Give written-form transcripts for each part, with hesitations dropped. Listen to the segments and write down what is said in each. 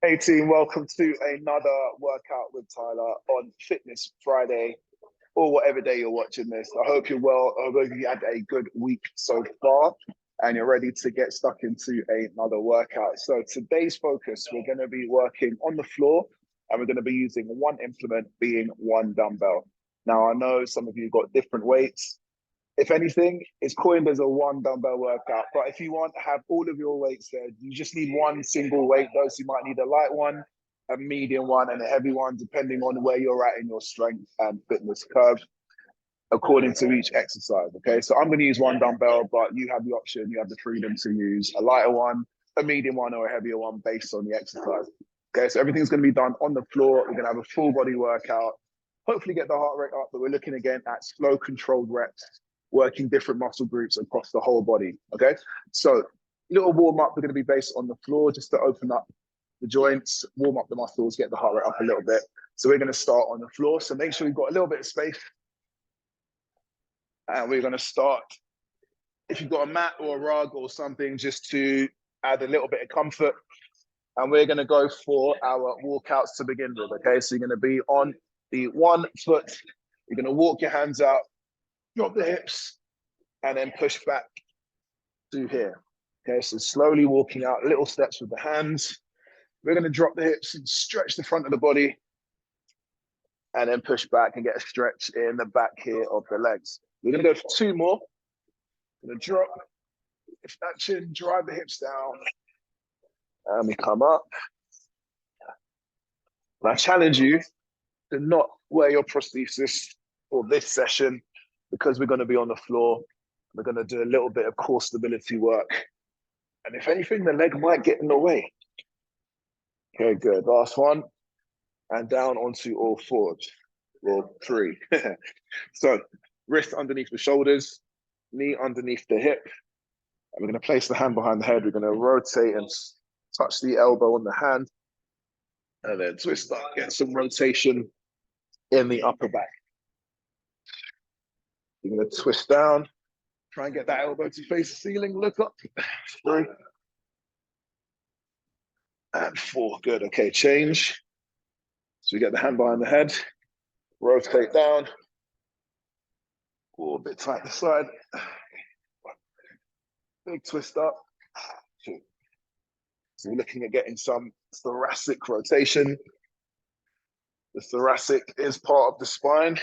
Hey team, welcome to another workout with Tyler on Fitness Friday or whatever day you're watching this. I hope you're well. I hope you had a good week so far and you're ready to get stuck into another workout. So today's focus, we're going to be working on the floor and we're going to be using one implement being one dumbbell. Now, I know some of you got different weights. If anything, it's coined as a one dumbbell workout. But if you want to have all of your weights there, you just need one single weight. Those who might need a light one, a medium one, and a heavy one, depending on where you're at in your strength and fitness curve, according to each exercise. Okay, so I'm going to use one dumbbell, but you have the option, you have the freedom to use a lighter one, a medium one, or a heavier one based on the exercise. Okay, so everything's going to be done on the floor. We're going to have a full body workout. Hopefully get the heart rate up, but we're looking again at slow controlled reps, working different muscle groups across the whole body, okay? So little warm up, we're gonna be based on the floor just to open up the joints, warm up the muscles, get the heart rate up a little bit. So we're gonna start on the floor. So make sure you've got a little bit of space. And we're gonna start, if you've got a mat or a rug or something, just to add a little bit of comfort. And we're gonna go for our walkouts to begin with, okay? So you're gonna be on the 1 foot, you're gonna walk your hands out, drop the hips, and then push back to here. Okay, so slowly walking out, little steps with the hands. We're going to drop the hips and stretch the front of the body, and then push back and get a stretch in the back here of the legs. We're going to go for 2 more. We're going to drop, extension, drive the hips down, and we come up. And I challenge you to not wear your prosthesis for this session, because we're going to be on the floor. We're going to do a little bit of core stability work. And if anything, the leg might get in the way. Okay, good. Last one. And down onto all fours. Or 3. So, wrist underneath the shoulders, knee underneath the hip. And we're going to place the hand behind the head. We're going to rotate and touch the elbow on the hand. And then twist up, get some rotation in the upper back. You're going to twist down, try and get that elbow to face the ceiling, look up. 3. And 4, good, okay, change. So we get the hand behind the head, rotate down. A bit tight this side. Big twist up. 2. So we're looking at getting some thoracic rotation. The thoracic is part of the spine.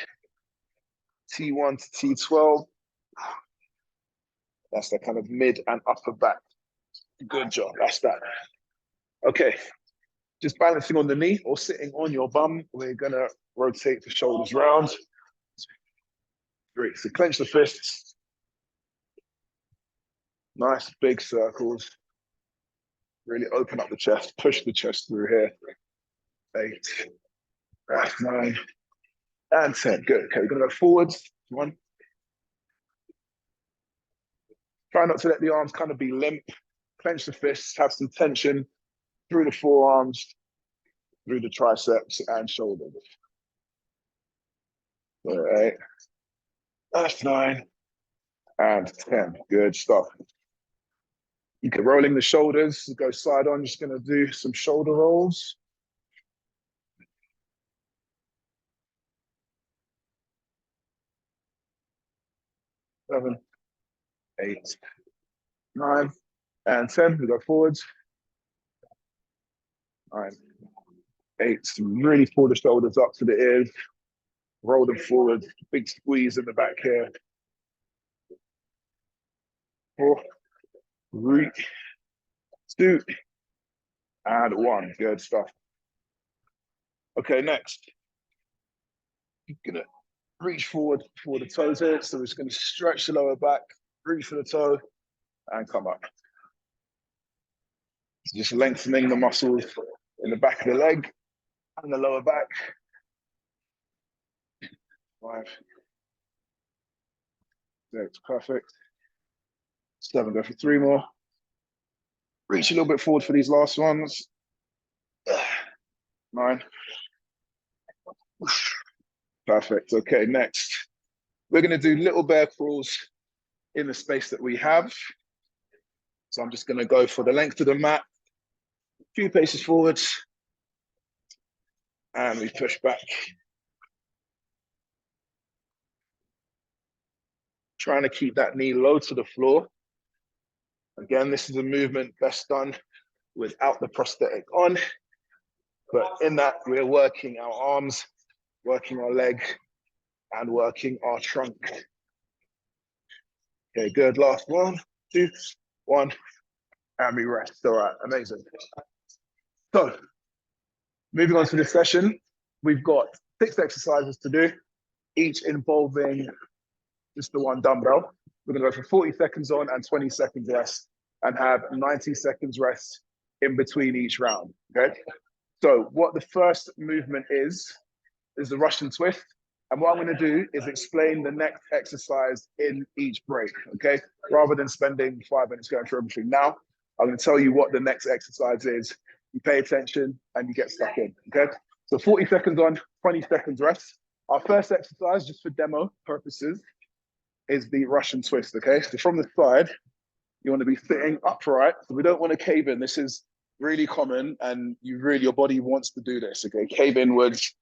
T1 to T12. That's the kind of mid and upper back. Good job, that's that. Okay, just balancing on the knee or sitting on your bum. We're gonna rotate the shoulders round. 3, so clench the fists. Nice big circles. Really open up the chest, push the chest through here. 8, 9, and 10, good. Okay, we're gonna go forwards. 1. Try not to let the arms kind of be limp. Clench the fists, have some tension through the forearms, through the triceps and shoulders. All right. That's 9 and 10. Good stuff. You can rolling the shoulders, go side on. Just gonna do some shoulder rolls. 7, 8, 9, and 10. We go forwards. 9, 8. Really pull the shoulders up to the ears. Roll them forward. Big squeeze in the back here. 4, 3, 2, and 1. Good stuff. Okay, next. You're gonna reach forward for the toes here. So we're just gonna stretch the lower back, reach for the toe, and come up. Just lengthening the muscles in the back of the leg and the lower back. 5, 6, perfect. 7, go for 3 more. Reach a little bit forward for these last ones. 9. Perfect. Okay, next. We're going to do little bear crawls in the space that we have. So I'm just going to go for the length of the mat, a few paces forwards, And we push back. Trying to keep that knee low to the floor. Again, this is a movement best done without the prosthetic on. But in that, we're working our arms, working our leg, and working our trunk. Okay, good. Last 1, 2, 1. And we rest. All right, amazing. So, moving on to this session, we've got 6 exercises to do, each involving just the one dumbbell. We're gonna go for 40 seconds on and 20 seconds rest, and have 90 seconds rest in between each round, okay? So what the first movement is the Russian twist. And what I'm gonna do is explain the next exercise in each break, okay? Rather than spending 5 minutes going through everything now, I'm gonna tell you what the next exercise is. You pay attention and you get stuck in, okay? So 40 seconds on, 20 seconds rest. Our first exercise, just for demo purposes, is the Russian twist, okay? So from the side, you want to be sitting upright. So we don't want to cave in. This is really common, and your body wants to do this, okay? Cave inwards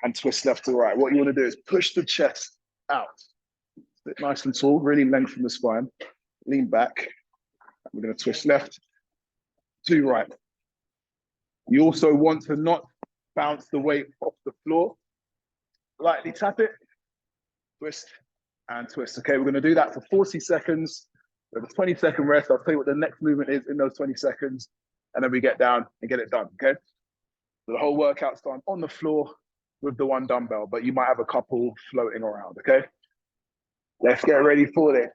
and twist left to right. What you want to do is push the chest out. Sit nice and tall, really lengthen the spine. Lean back. We're going to twist left to right. You also want to not bounce the weight off the floor. Lightly tap it, twist, and twist. Okay, we're going to do that for 40 seconds. We have a 20-second rest. I'll tell you what the next movement is in those 20 seconds, and then we get down and get it done, okay? So the whole workout's done on the floor with the one dumbbell, but you might have a couple floating around, okay? Let's get ready for this.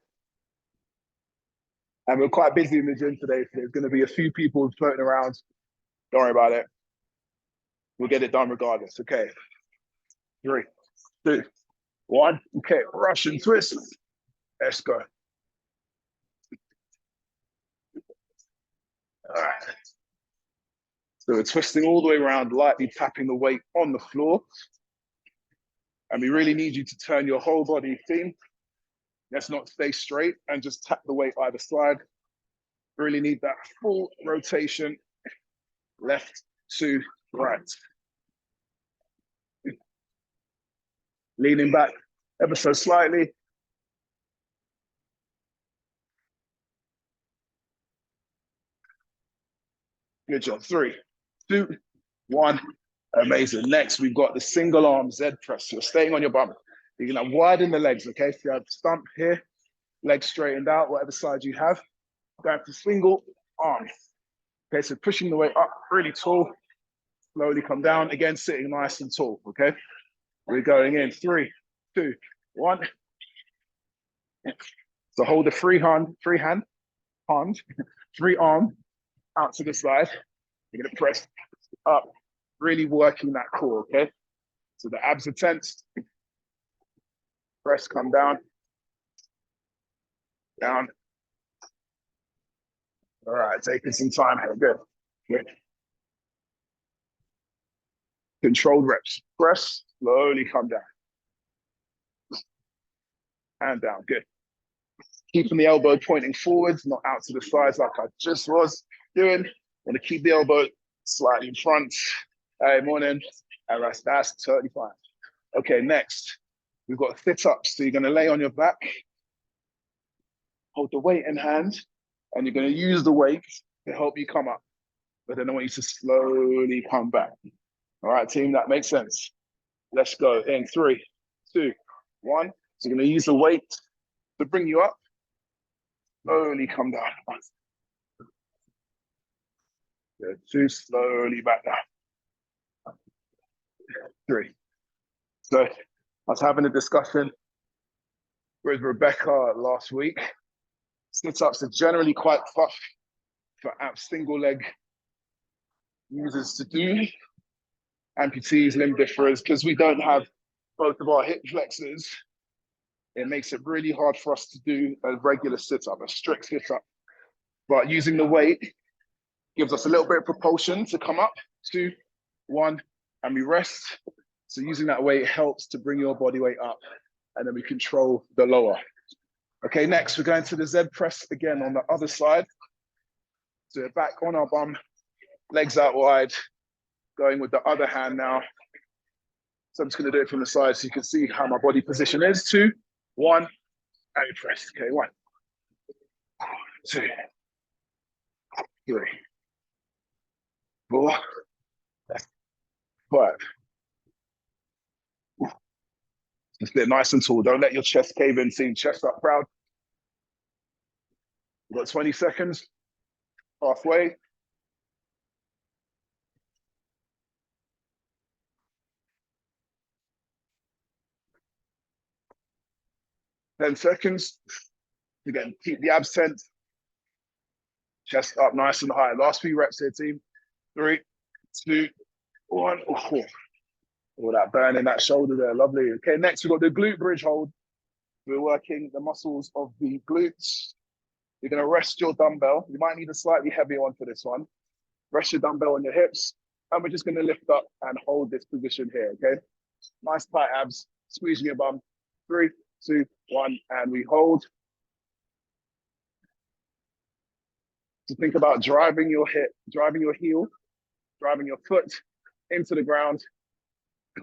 And we're quite busy in the gym today, so there's going to be a few people floating around. Don't worry about it. We'll get it done regardless, okay? 3, 2, 1. Okay, Russian twist. Let's go. All right. So we're twisting all the way around, lightly tapping the weight on the floor. And we really need you to turn your whole body theme. Let's not stay straight and just tap the weight either side. Really need that full rotation, left to right. Leaning back ever so slightly. Good job. 3, 2, 1. Amazing. Next, we've got the single arm Z press. So you're staying on your bum. You're gonna widen the legs, okay? So you have stump here, legs straightened out, whatever side you have. Going to single arm. Okay, so pushing the weight up really tall, slowly come down. Again, sitting nice and tall, okay? We're going in 3, 2, 1. So hold the free arm out to the side. You're gonna press up, really working that core, okay? So the abs are tense. Press, come down. Down. All right, taking some time here, good. Good. Controlled reps. Press, slowly come down. And down, good. Keeping the elbow pointing forwards, not out to the sides like I just was doing. Want to keep the elbow slightly in front. Hey, morning. And that's totally fine. Okay, next, we've got sit-ups. So you're going to lay on your back, hold the weight in hand, and you're going to use the weight to help you come up. But then I want you to slowly come back. All right, team, that makes sense. Let's go in 3, 2, 1. So you're going to use the weight to bring you up. Slowly come down. 2, slowly back down. 3. So I was having a discussion with Rebecca last week. Sit-ups are generally quite tough for single leg users to do. Amputees, limb differers, because we don't have both of our hip flexors. It makes it really hard for us to do a regular sit-up, a strict sit-up. But using the weight gives us a little bit of propulsion to come up. 2, 1, and we rest. So using that weight helps to bring your body weight up, and then we control the lower. Okay, next we're going to the Z press again on the other side. So we're back on our bum, legs out wide, going with the other hand now, So I'm just going to do it from the side so you can see how my body position is. 2, 1, and you press. Okay, 1, 2, 3, 4, 5. Just get nice and tall. Don't let your chest cave in. See, chest up proud. We've got 20 seconds. Halfway. 10 seconds. Again, keep the abs tense. Chest up nice and high. Last few reps here, team. 3, 2, 1. Oh, all that burn in that shoulder there. Lovely. Okay, next we've got the glute bridge hold. We're working the muscles of the glutes. You're going to rest your dumbbell. You might need a slightly heavier one for this one. Rest your dumbbell on your hips. And we're just going to lift up and hold this position here, okay? Nice tight abs. Squeezing your bum. 3, 2, 1, and we hold. So think about driving your hip, driving your heel, driving your foot into the ground,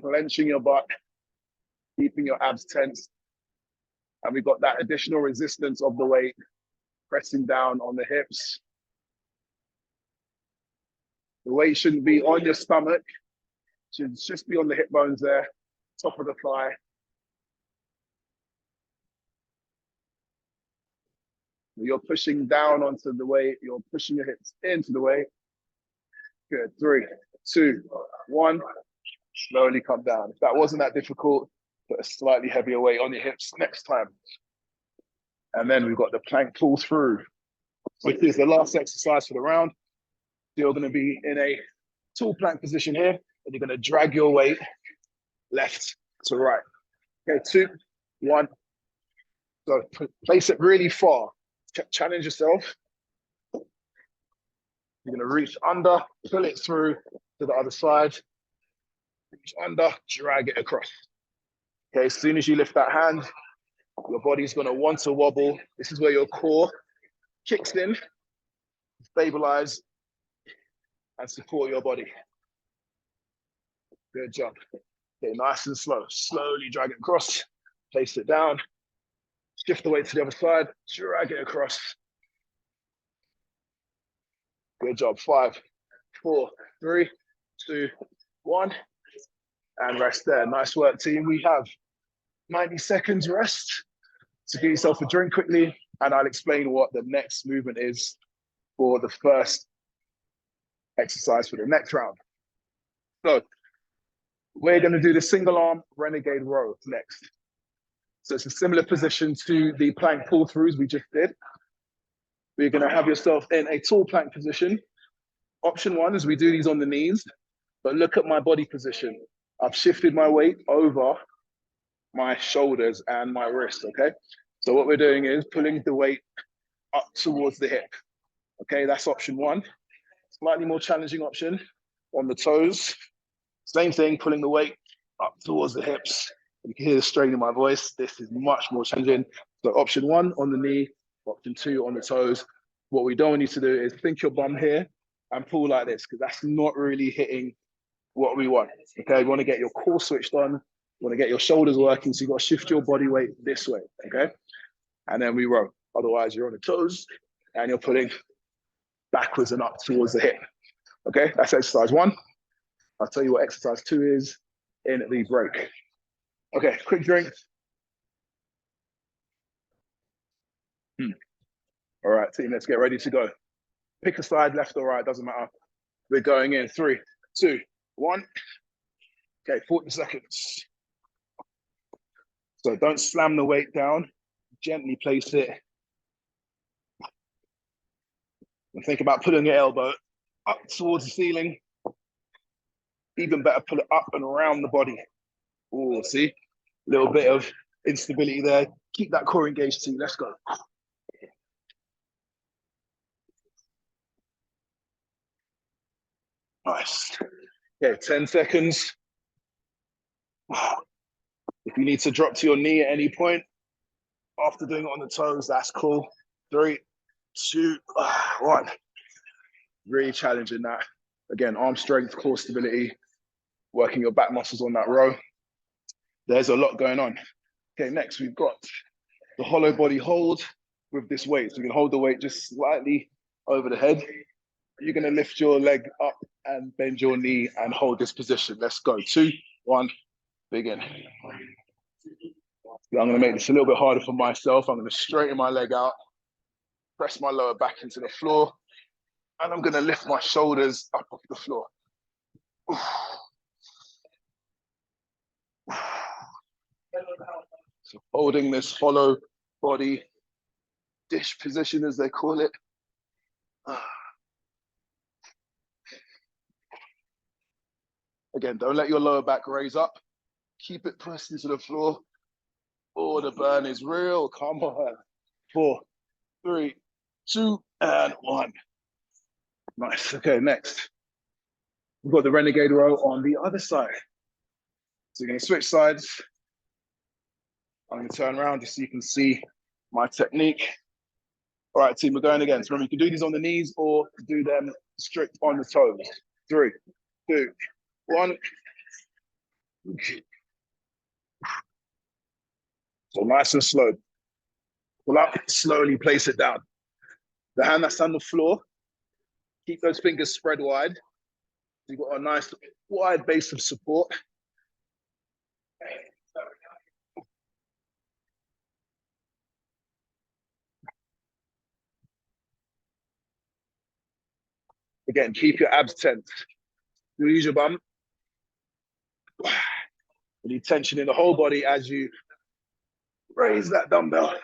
clenching your butt, keeping your abs tense. And we've got that additional resistance of the weight, pressing down on the hips. The weight shouldn't be on your stomach, it should just be on the hip bones there, top of the thigh. You're pushing down onto the weight, you're pushing your hips into the weight. Good, 3, 2, 1. Slowly come down. If that wasn't that difficult, put a slightly heavier weight on your hips next time. And then we've got the plank pull through, which is the last exercise for the round. You're going to be in a tall plank position here, and you're going to drag your weight left to right. Okay, 2, 1. So place it really far. Challenge yourself. You're going to reach under, pull it through to the other side. Reach under, drag it across. Okay, as soon as you lift that hand, your body's going to want to wobble. This is where your core kicks in, stabilize, and support your body. Good job. Okay, nice and slow. Slowly drag it across, place it down, shift the weight to the other side, drag it across. Good job. 5, 4, 3, 2, 1. And rest there. Nice work, team. We have 90 seconds rest. So get yourself a drink quickly, and I'll explain what the next movement is for the first exercise for the next round. So we're going to do the single arm renegade row next. So it's a similar position to the plank pull throughs we just did. We're going to have yourself in a tall plank position. Option 1 is we do these on the knees, but look at my body position. I've shifted my weight over my shoulders and my wrist, okay? So what we're doing is pulling the weight up towards the hip. Okay, that's option 1. Slightly more challenging option on the toes. Same thing, pulling the weight up towards the hips. You can hear the strain in my voice. This is much more challenging. So option 1 on the knee, option 2 on the toes. What we don't want you to do is think your bum here and pull like this, because that's not really hitting what we want. Okay, you want to get your core switched on. You want to get your shoulders working, so you've got to shift your body weight this way, okay? And then we row. Otherwise, you're on the toes and you're pulling backwards and up towards the hip. Okay, that's exercise 1. I'll tell you what exercise 2 is in the break. Okay, quick drink. All right, team, let's get ready to go. Pick a side, left or right, doesn't matter. We're going in 3, 2, 1. Okay, 40 seconds. So don't slam the weight down. Gently place it. And think about pulling your elbow up towards the ceiling. Even better, pull it up and around the body. Oh, see? A little bit of instability there. Keep that core engaged, team. Let's go. Nice. Okay, 10 seconds. If you need to drop to your knee at any point after doing it on the toes, that's cool. 3, 2, 1. Really challenging that. Again, arm strength, core stability, working your back muscles on that row. There's a lot going on. Okay, next we've got the hollow body hold with this weight. So you can hold the weight just slightly over the head. You're gonna lift your leg up and bend your knee and hold this position. Let's go. 2, 1, begin. I'm gonna make this a little bit harder for myself. I'm gonna straighten my leg out, press my lower back into the floor, and I'm gonna lift my shoulders up off the floor. So holding this hollow body dish position, as they call it. Again, don't let your lower back raise up. Keep it pressed into the floor. Oh, the burn is real. Come on. 4, 3, 2, and 1. Nice. Okay, next. We've got the renegade row on the other side. So you're going to switch sides. I'm going to turn around just so you can see my technique. All right, team, we're going again. So remember, you can do these on the knees or do them strict on the toes. 3, 2, 1. So nice and slow. Pull up, slowly place it down. The hand that's on the floor, keep those fingers spread wide. You've got a nice wide base of support. Again, keep your abs tense. Squeeze your bum. You need tension in the whole body as you raise that dumbbell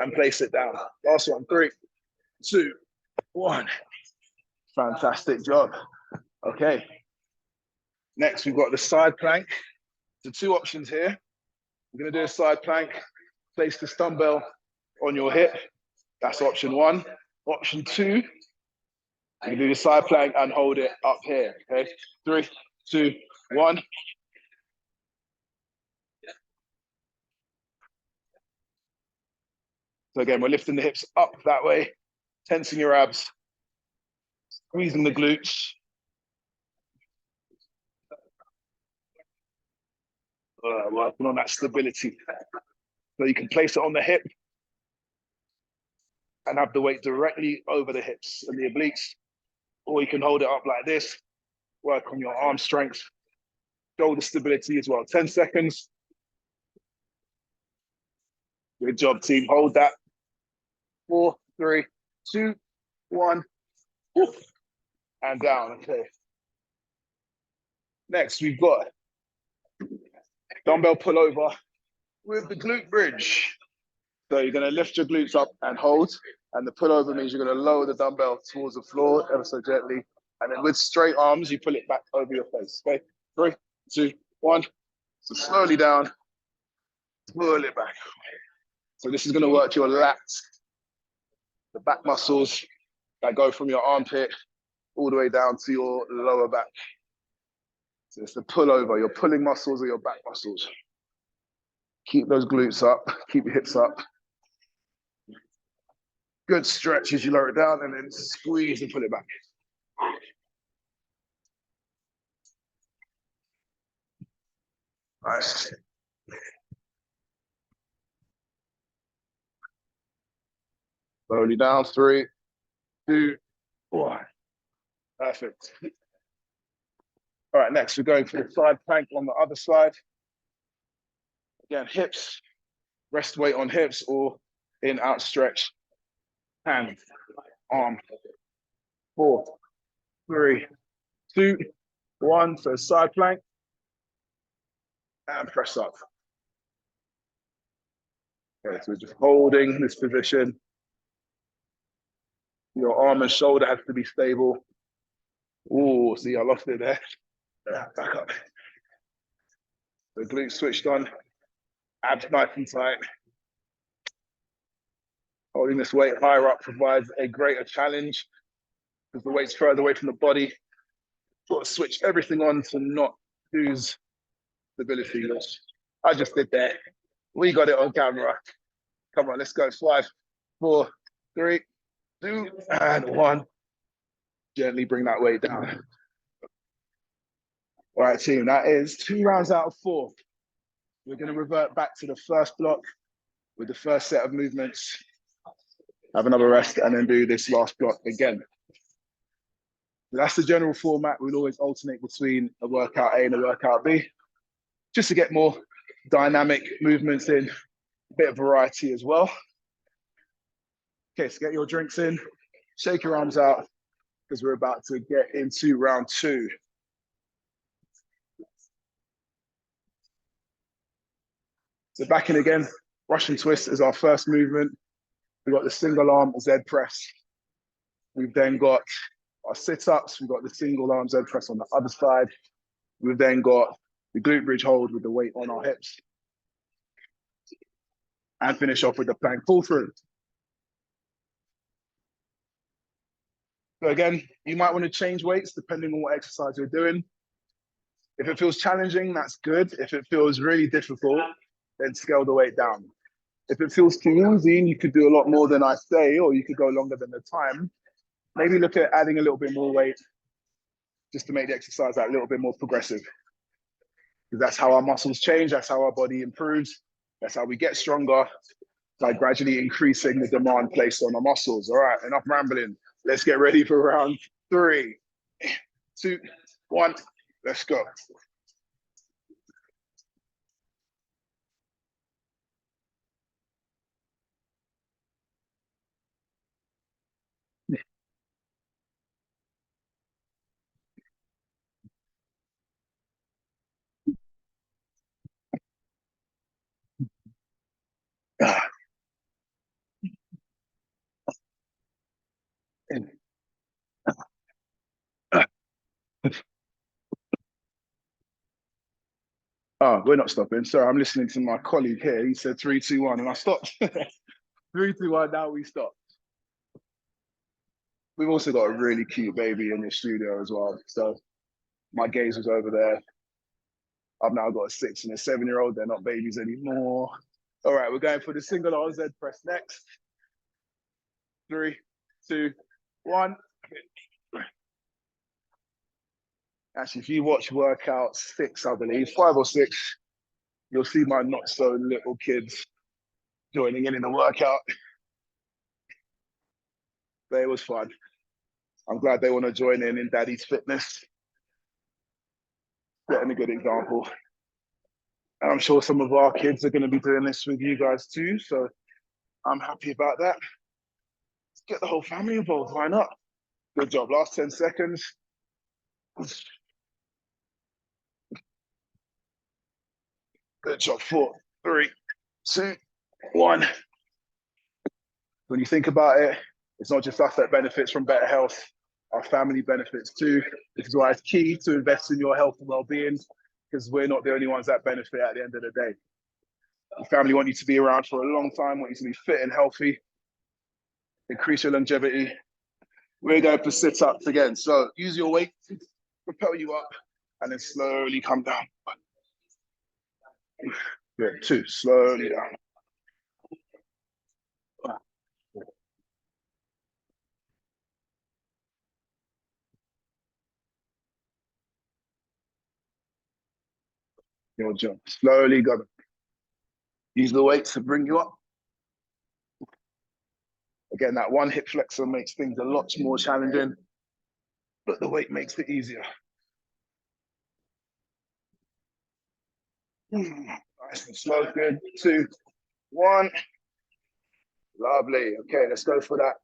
and place it down. Last one, 3, 2, 1. Fantastic job. Okay. Next, we've got the side plank. So 2 options here. We're going to do a side plank. Place this dumbbell on your hip. That's option 1. Option 2, you can do the side plank and hold it up here. Okay. 3, 2, 1. So again, we're lifting the hips up that way, tensing your abs, squeezing the glutes. Working on that stability. So you can place it on the hip and have the weight directly over the hips and the obliques, or you can hold it up like this, work on your arm strength, shoulder stability as well. 10 seconds. Good job, team. Hold that. 4, 3, 2, 1. And down. Okay. Next, we've got dumbbell pullover with the glute bridge. So you're going to lift your glutes up and hold. And the pullover means you're going to lower the dumbbell towards the floor ever so gently. And then with straight arms, you pull it back over your face. Okay. 3, 2, 1. So slowly down. Pull it back. So this is going to work your lats, the back muscles that go from your armpit all the way down to your lower back. So it's the pullover, your pulling muscles or your back muscles. Keep those glutes up, keep your hips up. Good stretch as you lower it down and then squeeze and pull it back. Nice. Slowly down, 3, 2, 1. Perfect. All right, next we're going for the side plank on the other side. Again, hips, rest weight on hips or in outstretched hand, arm. 4, 3, 2, 1. So side plank and press up. Okay, so we're just holding this position. Your arm and shoulder has to be stable. Oh, see, I lost it there. Back up. The glutes switched on. Abs nice and tight. Holding this weight higher up provides a greater challenge because the weight's further away from the body. Got to switch everything on to not lose stability. I just did there. We got it on camera. Come on, let's go. 5, 4, 3, 2, and 1. Gently bring that weight down. All right, team, that is 2 rounds out of 4. We're going to revert back to the first block with the first set of movements, have another rest, and then do this last block again. That's the general format. We'll always alternate between a workout A and a workout B, just to get more dynamic movements in, a bit of variety as well. Okay, so get your drinks in, shake your arms out, because we're about to get into round 2. So back in again, Russian twist is our first movement. We've got the single arm Z press. We've then got our sit-ups. We've got the single arm Z press on the other side. We've then got the glute bridge hold with the weight on our hips. And finish off with the plank pull through. So again, you might want to change weights depending on what exercise you're doing. If it feels challenging, that's good. If it feels really difficult, then scale the weight down. If it feels too easy and you could do a lot more than I say, or you could go longer than the time, maybe look at adding a little bit more weight just to make the exercise that little bit more progressive. Because that's how our muscles change, that's how our body improves, that's how we get stronger, by gradually increasing the demand placed on our muscles. All right, enough rambling. Let's get ready for round 3, 2, 1, let's go. Oh, we're not stopping. Sorry, I'm listening to my colleague here. He said 3, 2, 1, and I stopped. 3, 2, 1, now we stop. We've also got a really cute baby in the studio as well. So my gaze was over there. I've now got a 6 and a 7-year-old. They're not babies anymore. All right, we're going for the single arm Z press next. 3, 2, 1. Actually, if you watch workout 6, I believe, 5 or 6, you'll see my not so little kids joining in the workout. But it was fun. I'm glad they want to join in Daddy's fitness. Setting a good example. And I'm sure some of our kids are going to be doing this with you guys too. So I'm happy about that. Let's get the whole family involved. Why not? Good job. Last 10 seconds. Good job. 4, 3, 2, 1. When you think about it, it's not just us that benefits from better health. Our family benefits too. This is why it's key to invest in your health and well-being, because we're not the only ones that benefit at the end of the day. Your family want you to be around for a long time, want you to be fit and healthy, increase your longevity. We're going for sit-ups again. So use your weight to propel you up and then slowly come down. Good, 2, slowly down. Your jump, slowly go. Use the weight to bring you up. Again, that one hip flexor makes things a lot more challenging, but the weight makes it easier. Nice and slow, good. 2, 1. Lovely. Okay, let's go for that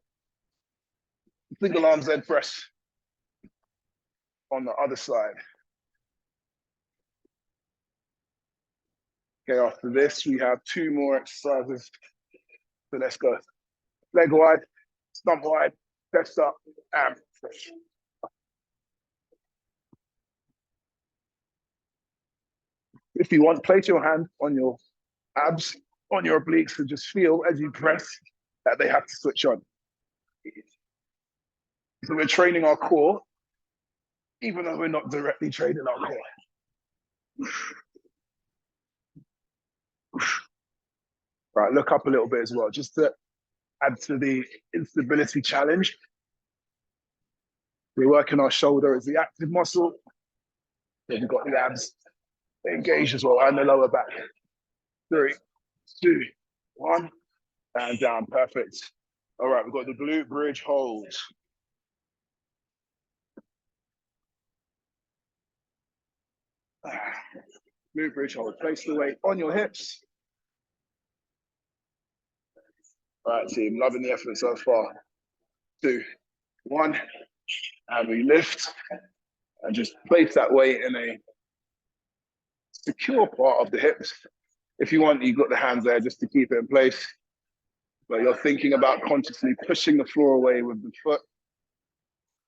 single arm Z press on the other side. Okay, after this, we have 2 more exercises. So let's go. Leg wide, stump wide, chest up, and push. If you want, place your hand on your abs, on your obliques, and just feel as you press that they have to switch on. So we're training our core, even though we're not directly training our core. Right, look up a little bit as well, just to add to the instability challenge. We're working our shoulder as the active muscle. Then we've got the abs engaged as well, and the lower back. 3, 2, 1, and down. Perfect. All right, we've got the glute bridge hold. Glute bridge hold. Place the weight on your hips. All right, team, loving the effort so far. 2, 1, and we lift and just place that weight in a secure part of the hips. If you want, you've got the hands there just to keep it in place. But you're thinking about consciously pushing the floor away with the foot,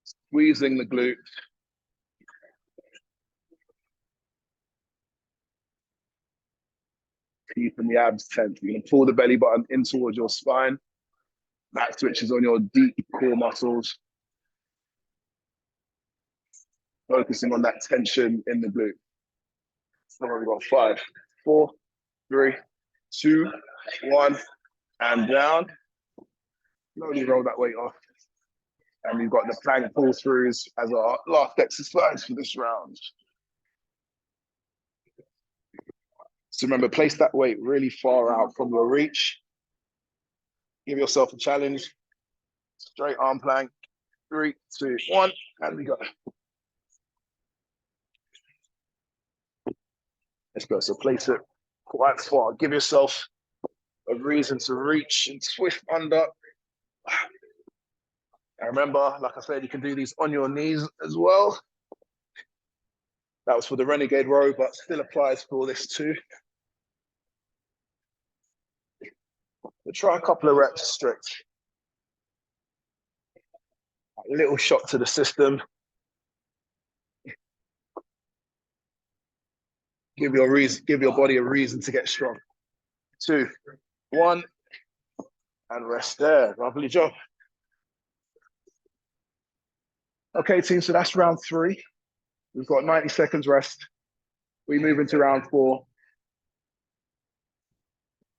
squeezing the glute. Keeping the abs tense. You're going to pull the belly button in towards your spine. Back switches on your deep core muscles. Focusing on that tension in the glute. So we've got 5, 4, 3, 2, 1, and down. Slowly roll that weight off. And we've got the plank pull throughs as our last exercise for this round. So remember, place that weight really far out from your reach. Give yourself a challenge. Straight arm plank. 3, 2, 1, and we go. Let's go. So place it quite far. Give yourself a reason to reach and swift under. And remember, like I said, you can do these on your knees as well. That was for the renegade row, but still applies for this too. But try a couple of reps strict. A little shot to the system. Give your body a reason to get strong. 2, 1, and rest there. Lovely job. Okay, team, so that's round 3. We've got 90 seconds rest. We move into round 4.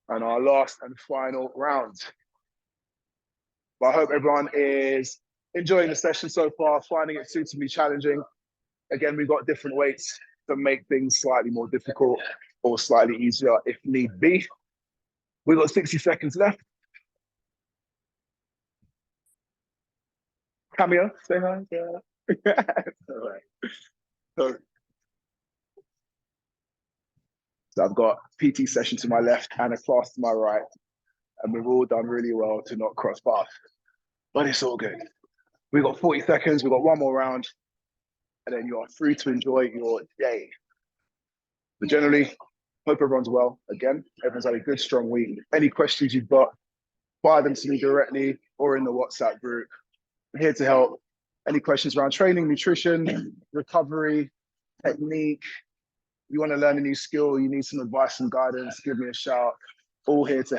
And our last and final round. But I hope everyone is enjoying the session so far, finding it suitably challenging. Again, we've got different weights to make things slightly more difficult or slightly easier if need be. We've got 60 seconds left. Cameo, say hi. Yeah. All right. So I've got PT session to my left and a class to my right. And we've all done really well to not cross paths. But it's all good. We've got 40 seconds. We've got one more round. And then you are free to enjoy your day. But generally, hope everyone's well. Again, everyone's had a good, strong week. Any questions you've got, fire them to me directly or in the WhatsApp group. I'm here to help. Any questions around training, nutrition, recovery, technique, you want to learn a new skill, you need some advice and guidance, give me a shout. All here to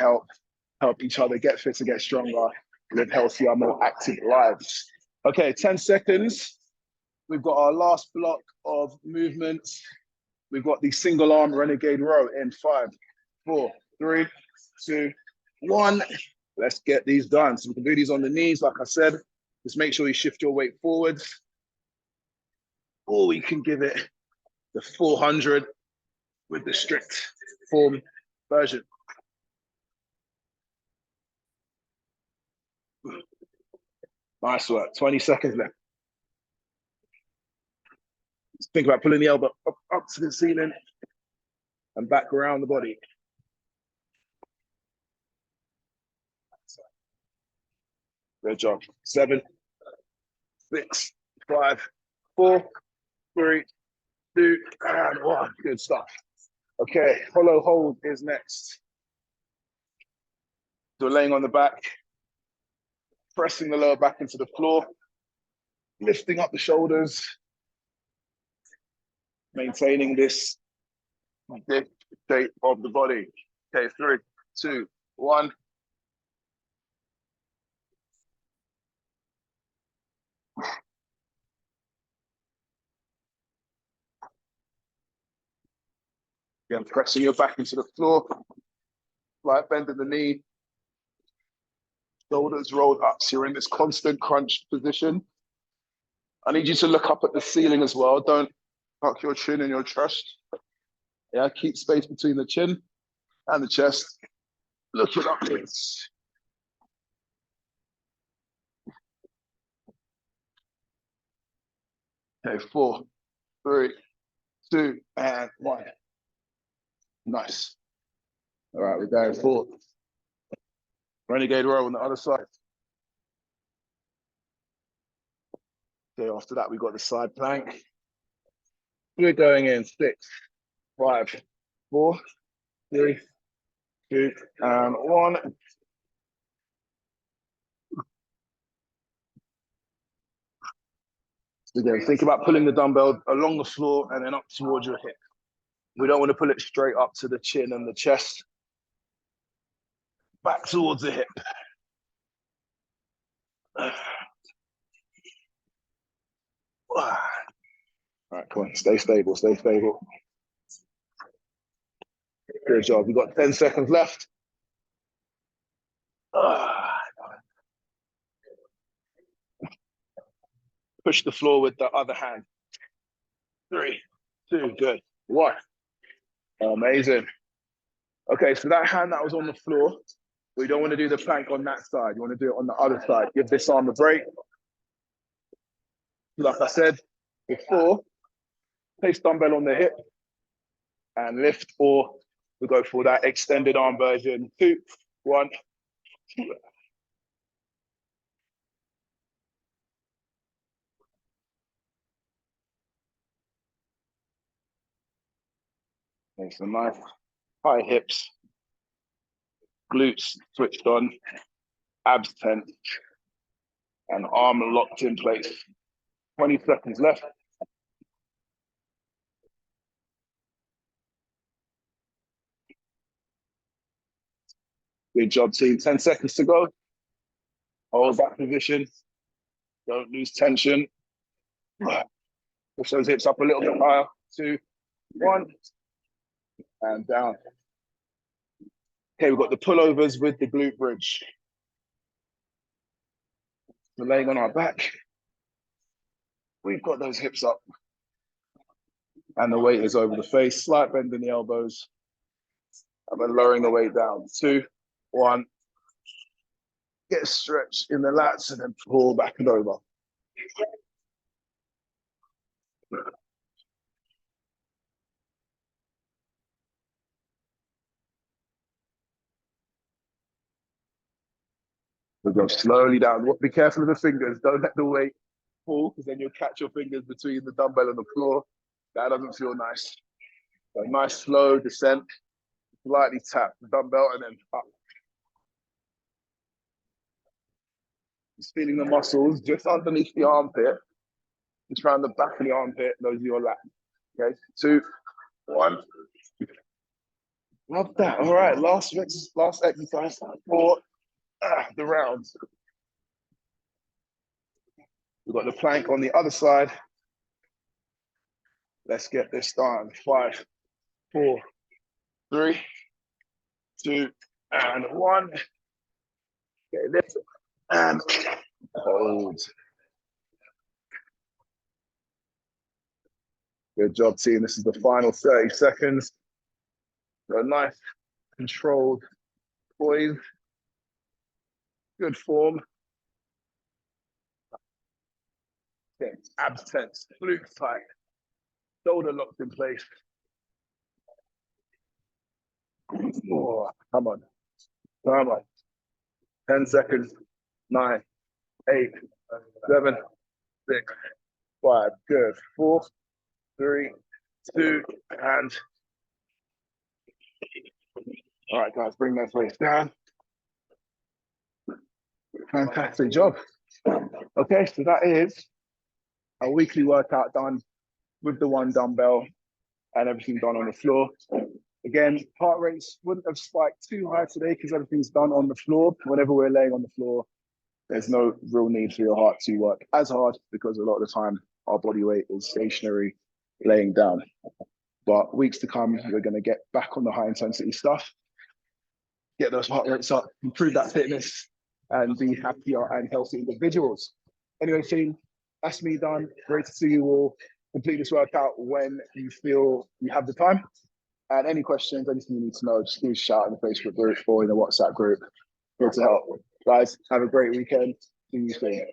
help each other get fitter, get stronger, live healthier, more active lives. Okay, 10 seconds. We've got our last block of movements. We've got the single arm renegade row in 5, 4, 3, 2, 1. Let's get these done. So we can do these on the knees, like I said. Just make sure you shift your weight forwards. Or we can give it the 400 with the strict form version. Nice work. 20 seconds left. Just think about pulling the elbow up to the ceiling and back around the body. Good job. 7, 6, 5, 4, 3, 2, and 1. Good stuff. Okay, hollow hold is next. So laying on the back, pressing the lower back into the floor, lifting up the shoulders, maintaining this shape of the body. Okay, 3, 2, 1. Again, pressing your back into the floor, slight bend in the knee, shoulders rolled up. So you're in this constant crunch position. I need you to look up at the ceiling as well. Don't tuck your chin in your chest. Yeah, keep space between the chin and the chest. Looking upwards. Okay, 4, 3, 2, and 1. Nice. All right, we're going for renegade row on the other side. Okay, after that, we got the side plank. We're going in 6, 5, 4, 3, 2, and 1. Again, think about pulling the dumbbell along the floor and then up towards your hip. We don't want to pull it straight up to the chin and the chest. Back towards the hip. All right, come on, stay stable, stay stable. Good job. We've got 10 seconds left. Push the floor with the other hand. 3, 2, good. 1. Amazing. Okay, so that hand that was on the floor, we don't want to do the plank on that side. You want to do it on the other side. Give this arm a break. Like I said before, place dumbbell on the hip and lift, or we go for that extended arm version. 2, 1. Make some nice high hips, glutes switched on, abs tense, and arm locked in place. 20 seconds left. Good job, team. 10 seconds to go. Hold that position. Don't lose tension. Push those hips up a little bit higher. 2, 1. And down. Okay, we've got the pullovers with the glute bridge. We're laying on our back. We've got those hips up. And the weight is over the face. Slight bend in the elbows. And then lowering the weight down. 2, 1. Get a stretch in the lats and then pull back and over. We'll go slowly down. Be careful of the fingers. Don't let the weight fall, because then you'll catch your fingers between the dumbbell and the floor. That doesn't feel nice. So nice slow descent. Slightly tap the dumbbell and then up. Just feeling the muscles just underneath the armpit. Just around the back of the armpit. Those are your lats. Okay, 2, 1. Love that. All right, last exercise for the rounds. We've got the plank on the other side. Let's get this done. 5, 4, 3, 2, and 1. Okay, lift and hold. Good job, team. This is the final 30 seconds. So a nice, controlled poise. Good form. Okay, abs tense, glutes tight, shoulder locked in place. Oh, come on. Come on. 10 seconds. 9, 8, 7, 6, 5. Good. 4, 3, 2, and all right, guys, bring that weight down. Fantastic job. Okay, so that is a weekly workout done with the one dumbbell and everything done on the floor. Again, heart rates wouldn't have spiked too high today because everything's done on the floor. Whenever we're laying on the floor, there's no real need for your heart to work as hard, because a lot of the time our body weight is stationary laying down. But weeks to come, we're going to get back on the high intensity stuff, get those heart rates up, improve that fitness, and be happier and healthy individuals. Anyway, team, that's me done. Great to see you all. Complete this workout when you feel you have the time. And any questions, anything you need to know, just give us a shout in the Facebook group or in the WhatsApp group. Here to help. Guys, have a great weekend. See you soon.